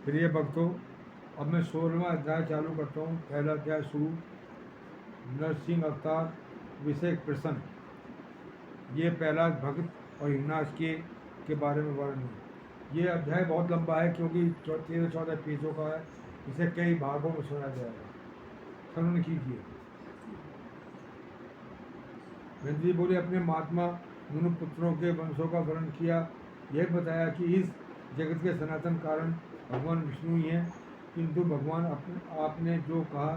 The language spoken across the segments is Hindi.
प्रिय भक्तों, अब मैं 16वां अध्याय चालू करता हूँ। पहला अध्याय शुरू। नरसिंह अवतार विषय प्रसन्न। ये पहला भक्त और हिंगनाज के बारे में वर्णन है। ये अध्याय बहुत लंबा है क्योंकि 13-14 पेजों का है। इसे कई भागों में सुना जाएगा। श्रवण कीजिए। नंदी बोले, अपने महात्मा दोनों पुत्रों के वंशों का वर्णन किया। यह बताया कि इस जगत के सनातन कारण भगवान विष्णु ही हैं, किंतु भगवान आपने जो कहा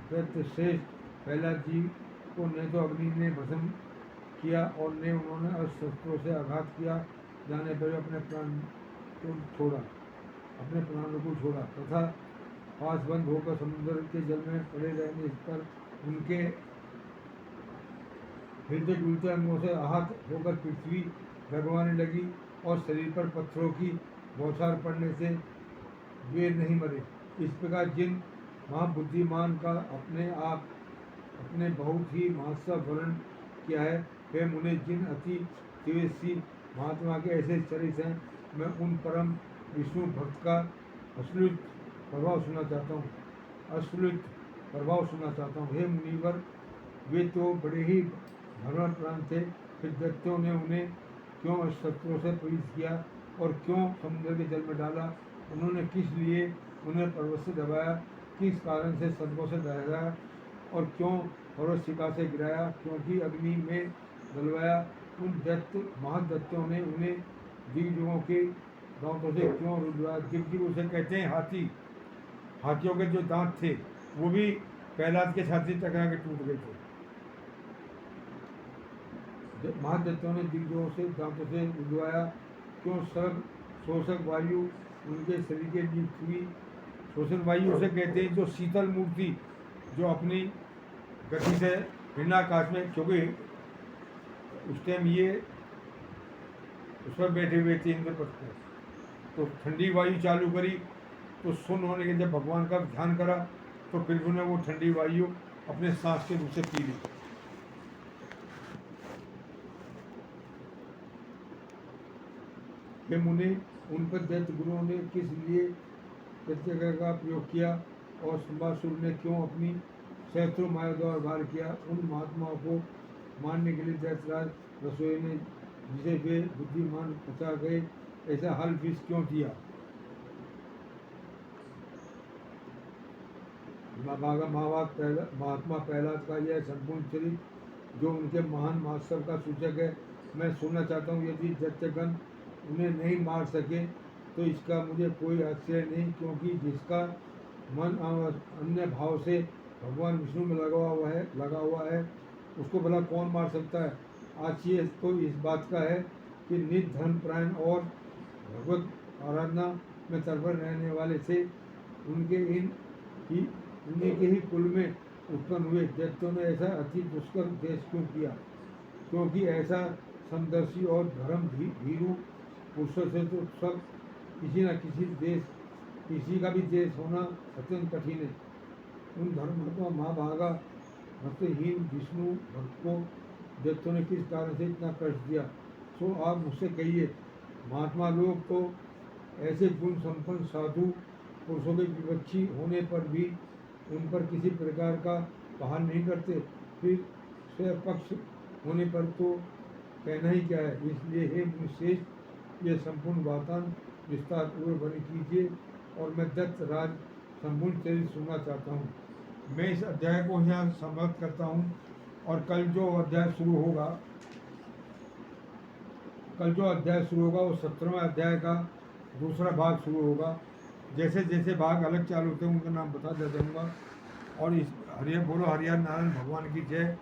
श्रेष्ठ प्रहलाद जी को न तो अग्नि ने भस्म किया और न उन्होंने अस्त्रों से आघात किया जाने पर अपने प्राण को छोड़ा तथा पास बंद होकर समुद्र के जल में पड़े रहने पर उनके हृदय टूटते अंगों से आहत होकर पृथ्वी भगवाने लगी और शरीर पर पत्थरों की बौछार पड़ने से वे नहीं मरे। इस प्रकार जिन महाबुद्धिमान का अपने बहुत ही महत्व वर्णन किया है, वे मुने जिन अति तेजस्वी महात्मा के ऐसे चरित्र हैं, मैं उन परम विष्णु भक्त का अश्लील प्रभाव सुनना चाहता हूँ। हे मुनिवर, वे तो बड़े ही धर्मप्राण थे, फिर दैत्यों ने उन्हें क्यों शस्त्रों से पीड़ित किया और क्यों समुद्र के जल में डाला? उन्होंने किस लिए उन्हें पर्वत से दबाया, किस कारण से सर्पों से डराया और क्यों पर्वत शिखा से गिराया, क्योंकि अग्नि में जलवाया? उन महादैत्यों ने उन्हें दिग्गजों के दांतों से क्यों रुदवाया? दिग्गज उसे कहते हैं हाथियों के जो दांत थे वो भी प्रहलाद के छाती टकरा के टूट गए थे। महादैत्यों ने दिग्गजों से दांतों से रुदवाया, क्यों सर्ग शोषक वायु उनके शरीर के नियुक्त हुई? शोषक वायु उसे कहते हैं जो शीतल मूर्ति, जो अपनी गति से हिरणाकाश में, क्योंकि उस टाइम ये उस पर बैठे हुए थे इंद्रपथ पर, तो ठंडी वायु चालू करी, तो सुन होने के जब भगवान का ध्यान करा तो फिर उन्हें वो ठंडी वायु अपने सांस के रूप से पी ली। हे मुनि, उन पर दैत्य गुरुओं ने किस लिए प्रत्यग्र का प्रयोग किया और संभासुर ने क्यों अपनी सहस्त्रों माया द्वारा वार किया? उन महात्माओं को मारने के लिए दैत्यराज रसोई ने, जिसे वे बुद्धिमान बचा गए, ऐसा हल विष क्यों दिया? महात्मा प्रहलाद का यह संपूर्ण चरित्र जो उनके महान मास्टर का सूचक है, मैं सुनना चाहता हूँ। यदि दैत्यगण उन्हें नहीं मार सके तो इसका मुझे कोई आश्चर्य नहीं, क्योंकि जिसका मन अन्य भाव से भगवान विष्णु में लगा हुआ है उसको भला कौन मार सकता है? आश्चर्य तो इस बात का है कि निज धर्मपरायण और भगवत आराधना में तत्पर रहने वाले थे, उन्हीं के ही कुल में उत्पन्न हुए दैत्यों ने ऐसा अति दुष्कर देश क्यों किया? क्योंकि ऐसा समदर्शी और धर्म भीरू पुरुषों से तो सब किसी का भी देश होना अत्यंत कठिन है। उन धर्मात्मा महाभागा भक्तहीन विष्णु भक्त को दैत्यों ने किस कारण से इतना कष्ट दिया, सो आप मुझसे कहिए। महात्मा लोग तो ऐसे गुण संपन्न साधु पुरुषों के विपक्षी होने पर भी उन पर किसी प्रकार का पहाड़ नहीं करते, फिर स्वपक्ष होने पर तो कहना ही क्या है। इसलिए हे मुनिश्रेष्ठ, ये संपूर्ण वातान विस्तार पूर्वक वर्णन कीजिए और मैं दत्त राज संपूर्ण चरित्र सुनना चाहता हूँ। मैं इस अध्याय को यहाँ समाप्त करता हूँ और कल जो अध्याय शुरू होगा वो 17वां अध्याय का दूसरा भाग शुरू होगा। जैसे जैसे भाग अलग चालू होते हैं उनका नाम बता दे दूँगा। और इस हरिहर नारायण भगवान की जय।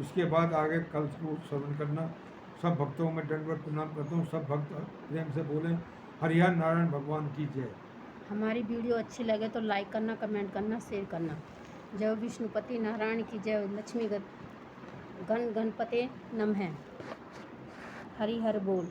इसके बाद आगे कल को श्रवण करना। सब भक्तों में दंडवत प्रणाम करता हूँ। सब भक्त प्रेम से बोलें हरिहर नारायण भगवान की जय। हमारी वीडियो अच्छी लगे तो लाइक करना, कमेंट करना, शेयर करना। जय विष्णुपति नारायण की जय। लक्ष्मी गणपते नमः। हरि हर बोल।